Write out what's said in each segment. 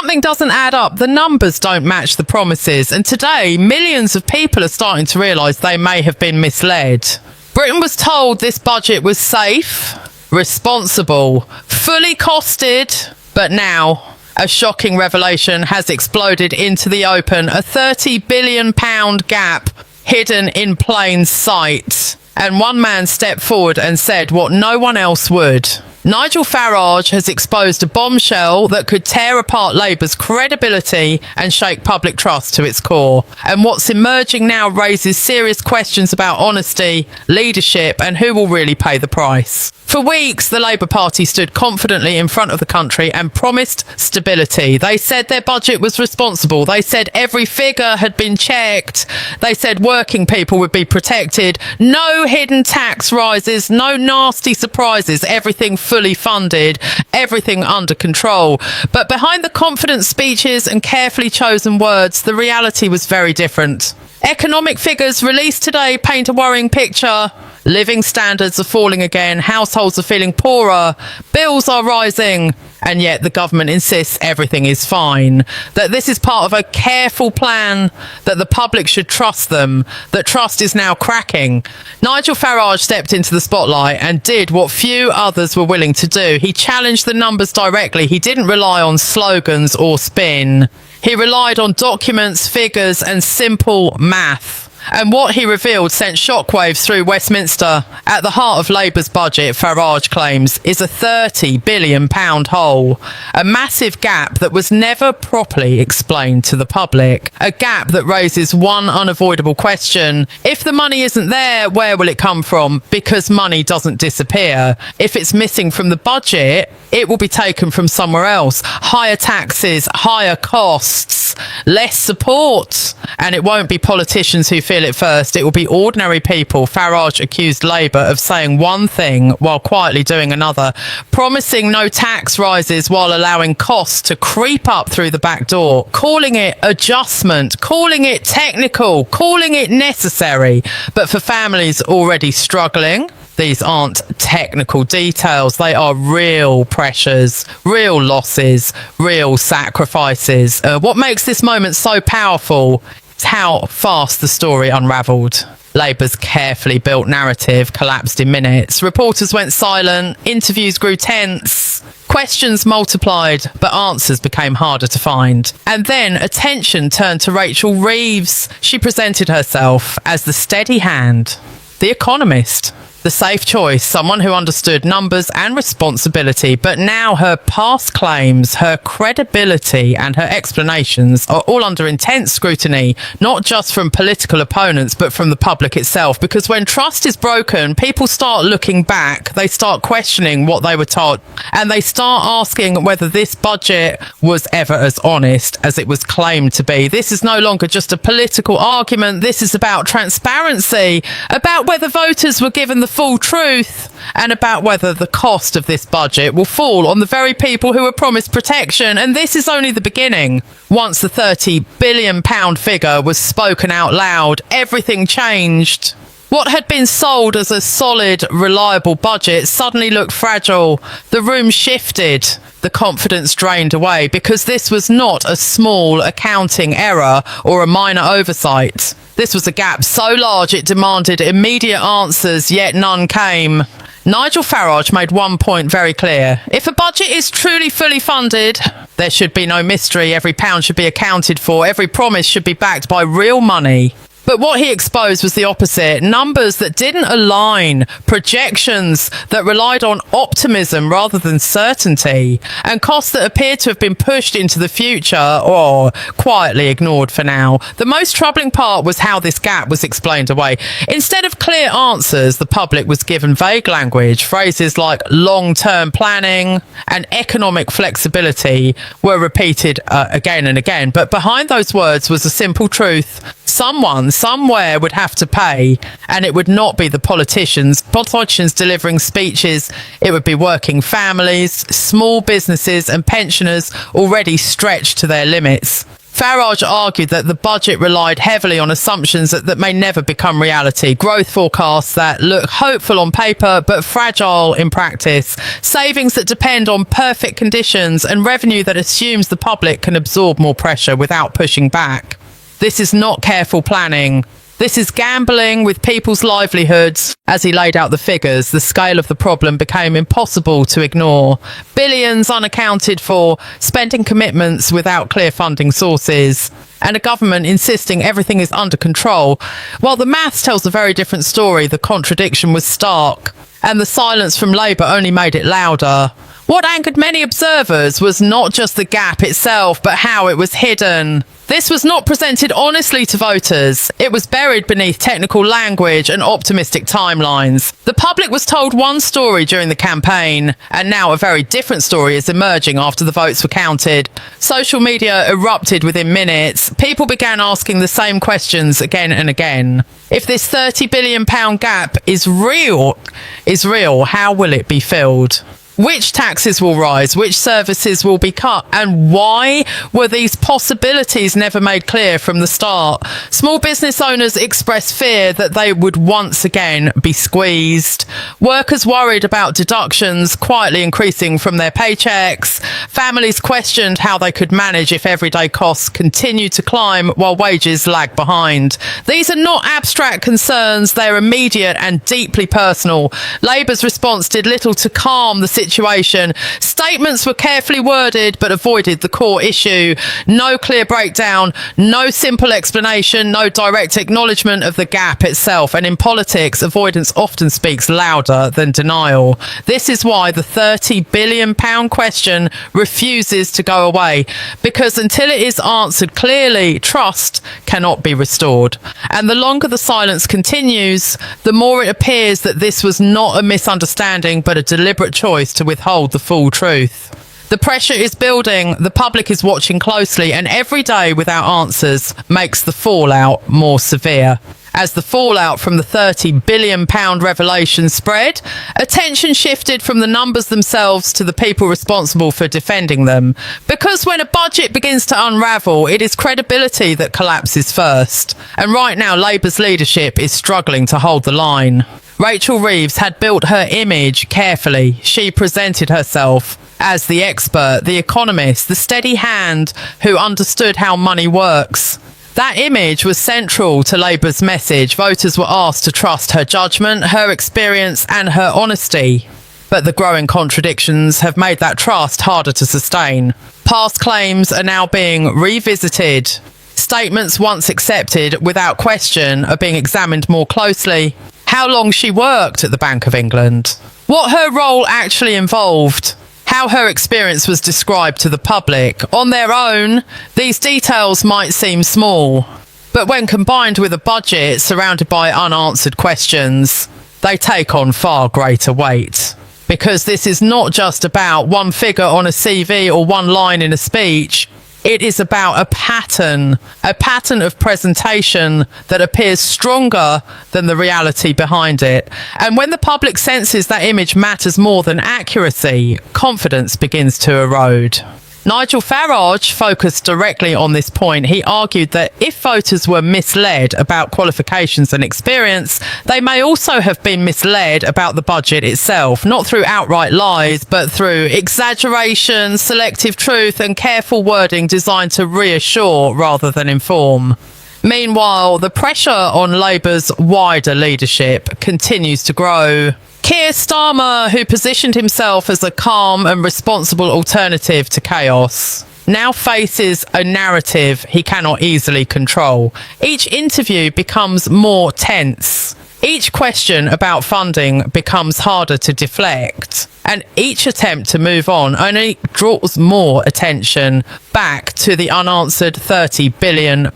Something doesn't add up. The numbers don't match the promises. And today, millions of people are starting to realise they may have been misled. Britain was told this budget was safe, responsible, fully costed, but now a shocking revelation has exploded into the open. A £30 billion gap hidden in plain sight. And one man stepped forward and said what no one else would. Nigel Farage has exposed a bombshell that could tear apart Labour's credibility and shake public trust to its core. And what's emerging now raises serious questions about honesty, leadership, and who will really pay the price. For weeks, the Labour Party stood confidently in front of the country and promised stability. They said their budget was responsible. They said every figure had been checked. They said working people would be protected. No hidden tax rises, no nasty surprises, everything fully funded, everything under control. But behind the confident speeches and carefully chosen words, the reality was very different. Economic figures released today paint a worrying picture. Living standards are falling again, households are feeling poorer, bills are rising, and yet the government insists everything is fine. That this is part of a careful plan, that the public should trust them, that trust is now cracking. Nigel Farage stepped into the spotlight and did what few others were willing to do. He challenged the numbers directly. He didn't rely on slogans or spin. He relied on documents, figures, and simple math. And what he revealed sent shockwaves through Westminster. At the heart of Labour's budget, Farage claims, is a £30 billion hole. A massive gap that was never properly explained to the public. A gap that raises one unavoidable question. If the money isn't there, where will it come from? Because money doesn't disappear. If it's missing from the budget, it will be taken from somewhere else. Higher taxes, higher costs, less support. And it won't be politicians who feel it first. It will be ordinary people. Farage accused Labour of saying one thing while quietly doing another, promising no tax rises while allowing costs to creep up through the back door, calling it adjustment, calling it technical, calling it necessary. But for families already struggling, these aren't technical details. They are real pressures, real losses, real sacrifices. What makes this moment so powerful is how fast the story unravelled. Labour's carefully built narrative collapsed in minutes. Reporters went silent, interviews grew tense, questions multiplied, but answers became harder to find. And then attention turned to Rachel Reeves. She presented herself as the steady hand, the economist, the safe choice, someone who understood numbers and responsibility. But now her past claims, her credibility and her explanations are all under intense scrutiny, not just from political opponents, but from the public itself. Because when trust is broken, people start looking back, they start questioning what they were told, and they start asking whether this budget was ever as honest as it was claimed to be. This is no longer just a political argument. This is about transparency, about whether voters were given the full truth, and about whether the cost of this budget will fall on the very people who were promised protection. And this is only the beginning. Once the £30 billion figure was spoken out loud, everything changed. What had been sold as a solid, reliable budget suddenly looked fragile. The room shifted. The confidence drained away, because this was not a small accounting error or a minor oversight. This was a gap so large it demanded immediate answers, yet none came. Nigel Farage made one point very clear. If a budget is truly fully funded, there should be no mystery. Every pound should be accounted for. Every promise should be backed by real money. But what he exposed was the opposite. Numbers that didn't align, projections that relied on optimism rather than certainty, and costs that appeared to have been pushed into the future or quietly ignored for now. The most troubling part was how this gap was explained away. Instead of clear answers, the public was given vague language. Phrases like long-term planning and economic flexibility were repeated again and again. But behind those words was a simple truth. Someone, somewhere would have to pay, and it would not be the politicians delivering speeches. It would be working families, small businesses and pensioners already stretched to their limits. Farage argued that the budget relied heavily on assumptions that may never become reality, growth forecasts that look hopeful on paper but fragile in practice, savings that depend on perfect conditions, and revenue that assumes the public can absorb more pressure without pushing back. This is not careful planning. This is gambling with people's livelihoods. As he laid out the figures, the scale of the problem became impossible to ignore. Billions unaccounted for, spending commitments without clear funding sources, and a government insisting everything is under control. While the maths tells a very different story, the contradiction was stark, and the silence from Labour only made it louder. What angered many observers was not just the gap itself, but how it was hidden. This was not presented honestly to voters. It was buried beneath technical language and optimistic timelines. The public was told one story during the campaign, and now a very different story is emerging after the votes were counted. Social media erupted within minutes. People began asking the same questions again and again. If this £30 billion gap is real, how will it be filled? Which taxes will rise? Which services will be cut? And why were these possibilities never made clear from the start? Small business owners expressed fear that they would once again be squeezed. Workers worried about deductions quietly increasing from their paychecks. Families questioned how they could manage if everyday costs continued to climb while wages lag behind. These are not abstract concerns. They're immediate and deeply personal. Labour's response did little to calm the situation. Statements were carefully worded but avoided the core issue. No clear breakdown, no simple explanation, no direct acknowledgement of the gap itself. And in politics, avoidance often speaks louder than denial. This is why the £30 billion question refuses to go away, because until it is answered clearly, trust cannot be restored. And the longer the silence continues, the more it appears that this was not a misunderstanding but a deliberate choice to withhold the full truth. The pressure is building, the public is watching closely, and every day without answers makes the fallout more severe. As the fallout from the £30 billion revelation spread, attention shifted from the numbers themselves to the people responsible for defending them. Because when a budget begins to unravel, it is credibility that collapses first. And right now, Labour's leadership is struggling to hold the line. Rachel Reeves had built her image carefully. She presented herself as the expert, the economist, the steady hand who understood how money works. That image was central to Labour's message. Voters were asked to trust her judgment, her experience and her honesty. But the growing contradictions have made that trust harder to sustain. Past claims are now being revisited. Statements once accepted without question are being examined more closely. How long she worked at the Bank of England, what her role actually involved, how her experience was described to the public. On their own, these details might seem small, but when combined with a budget surrounded by unanswered questions, they take on far greater weight. Because this is not just about one figure on a CV or one line in a speech. It is about a pattern of presentation that appears stronger than the reality behind it. And when the public senses that image matters more than accuracy, confidence begins to erode. Nigel Farage focused directly on this point. He argued that if voters were misled about qualifications and experience, they may also have been misled about the budget itself, not through outright lies, but through exaggeration, selective truth, and careful wording designed to reassure rather than inform. Meanwhile, the pressure on Labour's wider leadership continues to grow. Keir Starmer, who positioned himself as a calm and responsible alternative to chaos, now faces a narrative he cannot easily control. Each interview becomes more tense. Each question about funding becomes harder to deflect, and each attempt to move on only draws more attention back to the unanswered £30 billion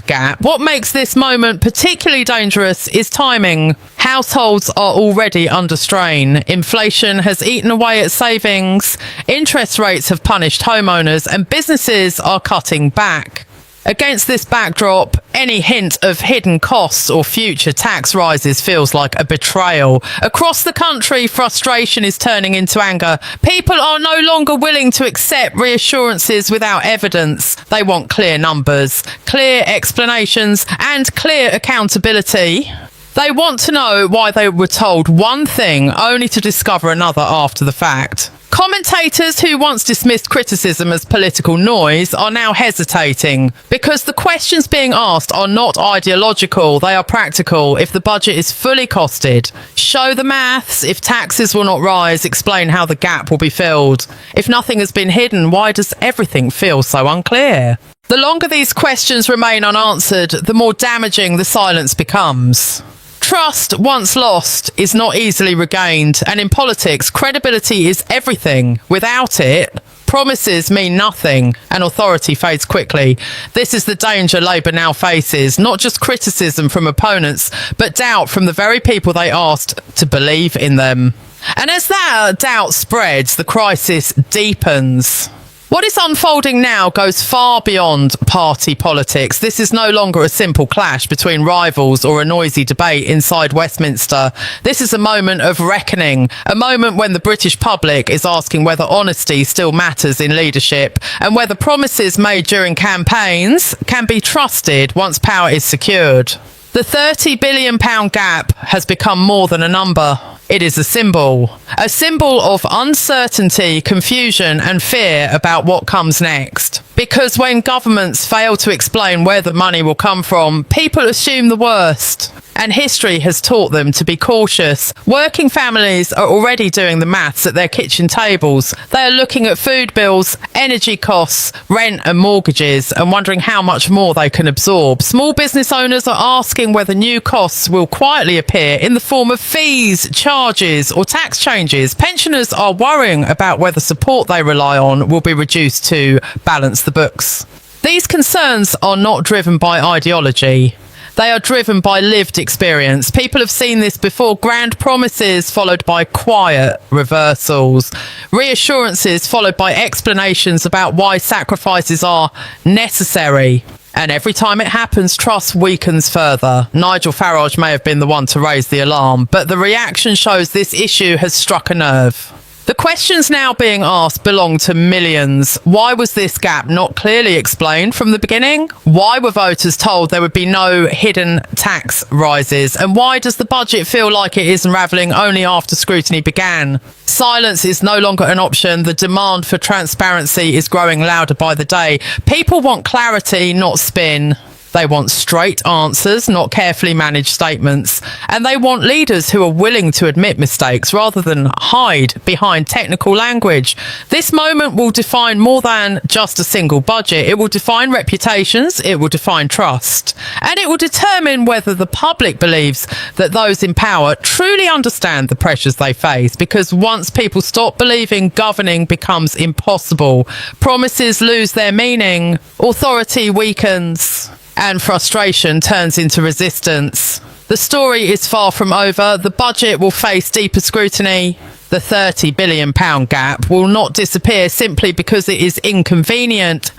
gap. What makes this moment particularly dangerous is timing. Households are already under strain. Inflation has eaten away at savings, interest rates have punished homeowners, and businesses are cutting back. Against this backdrop, any hint of hidden costs or future tax rises feels like a betrayal. Across the country, frustration is turning into anger. People are no longer willing to accept reassurances without evidence. They want clear numbers, clear explanations, and clear accountability. They want to know why they were told one thing only to discover another after the fact. Commentators who once dismissed criticism as political noise are now hesitating because the questions being asked are not ideological, they are practical. If the budget is fully costed, show the maths. If taxes will not rise, explain how the gap will be filled. If nothing has been hidden, why does everything feel so unclear? The longer these questions remain unanswered, the more damaging the silence becomes. Trust, once lost, is not easily regained, and in politics, credibility is everything. Without it, promises mean nothing, and authority fades quickly. This is the danger Labour now faces, not just criticism from opponents, but doubt from the very people they asked to believe in them. And as that doubt spreads, the crisis deepens. What is unfolding now goes far beyond party politics. This is no longer a simple clash between rivals or a noisy debate inside Westminster. This is a moment of reckoning, a moment when the British public is asking whether honesty still matters in leadership and whether promises made during campaigns can be trusted once power is secured. The £30 billion gap has become more than a number. It is a symbol of uncertainty, confusion and fear about what comes next. Because when governments fail to explain where the money will come from, people assume the worst. And history has taught them to be cautious. Working families are already doing the maths at their kitchen tables. They are looking at food bills, energy costs, rent and mortgages and wondering how much more they can absorb. Small business owners are asking whether new costs will quietly appear in the form of fees, charges or tax changes. Pensioners are worrying about whether support they rely on will be reduced to balance the books. These concerns are not driven by ideology. They are driven by lived experience. People have seen this before. Grand promises followed by quiet reversals. Reassurances followed by explanations about why sacrifices are necessary. And every time it happens, trust weakens further. Nigel Farage may have been the one to raise the alarm, but the reaction shows this issue has struck a nerve. The questions now being asked belong to millions. Why was this gap not clearly explained from the beginning? Why were voters told there would be no hidden tax rises? And why does the budget feel like it is unravelling only after scrutiny began? Silence is no longer an option. The demand for transparency is growing louder by the day. People want clarity, not spin. They want straight answers, not carefully managed statements. And they want leaders who are willing to admit mistakes rather than hide behind technical language. This moment will define more than just a single budget. It will define reputations, it will define trust, and it will determine whether the public believes that those in power truly understand the pressures they face. Because once people stop believing, governing becomes impossible. Promises lose their meaning, authority weakens, and frustration turns into resistance. The story is far from over. The budget will face deeper scrutiny. The £30 billion gap will not disappear simply because it is inconvenient.